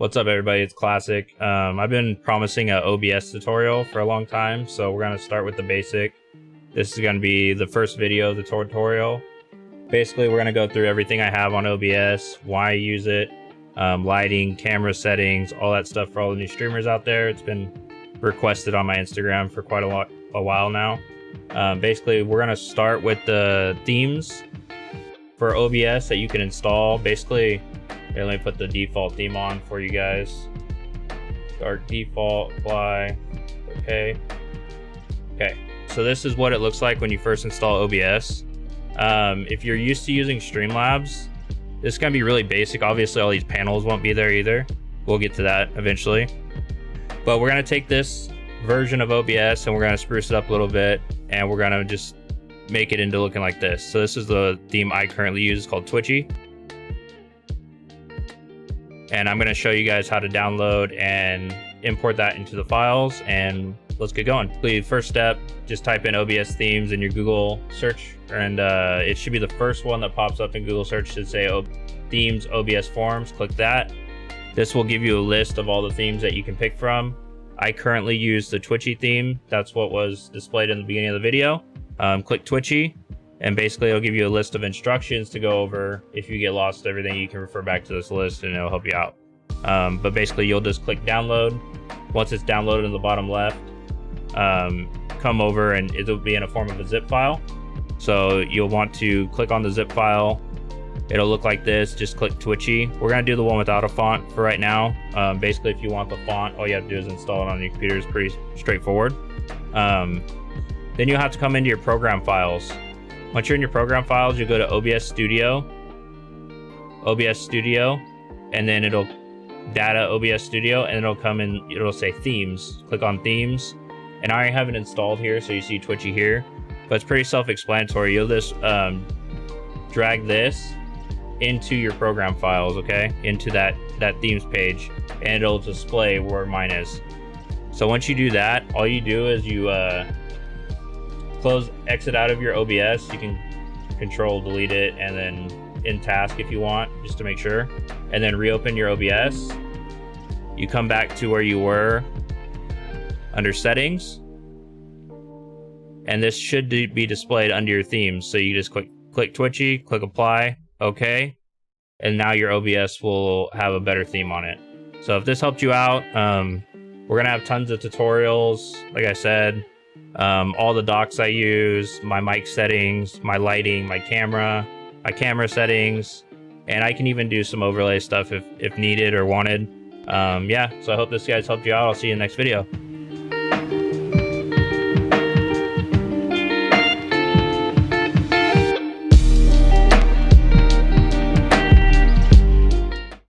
What's up, everybody? It's Classic. I've been promising a OBS tutorial for a long time, so we're going to start with the basic. This is going to be the first video of the tutorial. Basically, we're going to go through everything I have on OBS, why I use it, lighting, camera settings, all that stuff for all the new streamers out there. It's been requested on my Instagram for quite a while now. Basically, we're going to start with the themes for OBS that you can install. Basically, here, let me put the default theme on for you guys. Start default, apply, okay. So this is what it looks like when you first install OBS. If you're used to using Streamlabs, this is gonna be really basic. Obviously, all these panels won't be there either. We'll get to that eventually. But we're gonna take this version of OBS and we're gonna spruce it up a little bit, and we're gonna just make it into looking like this. So this is the theme I currently use. It's called Twitchy. And I'm going to show you guys how to download and import that into the files, and let's get going. The first step, just type in OBS themes in your Google search, and it should be the first one that pops up in Google search. It should say themes OBS forms. Click that. This will give you a list of all the themes that you can pick from. I currently use the Twitchy theme. That's what was displayed in the beginning of the video. Click Twitchy, and basically it'll give you a list of instructions to go over. If you get lost everything, you can refer back to this list and it'll help you out. But basically you'll just click download. Once it's downloaded in the bottom left, come over and it'll be in a form of a zip file. So you'll want to click on the zip file. It'll look like this. Just click Twitchy. We're gonna do the one without a font for right now. Basically, if you want the font, all you have to do is install it on your computer. It's pretty straightforward. Then you'll have to come into your program files. Once you're in your program files, you go to OBS Studio, and then it'll data OBS Studio, and it'll come in, it'll say themes. Click on themes, and I already have it installed here, so you see Twitchy here, but it's pretty self-explanatory. You'll just drag this into your program files, okay, into that themes page, and it'll display where mine is. So once you do that, all you do is you exit out of your OBS. You can control delete it, and then in task if you want, just to make sure, and then reopen your OBS. You come back to where you were under settings, and this should be displayed under your themes. So you just click Twitchy, click apply, okay, and now your OBS will have a better theme on it. So if this helped you out, we're gonna have tons of tutorials, like I said. All the docs I use, my mic settings, my lighting, my camera settings, and I can even do some overlay stuff if needed or wanted. Yeah, so I hope this guys helped you out. I'll see you in the next video.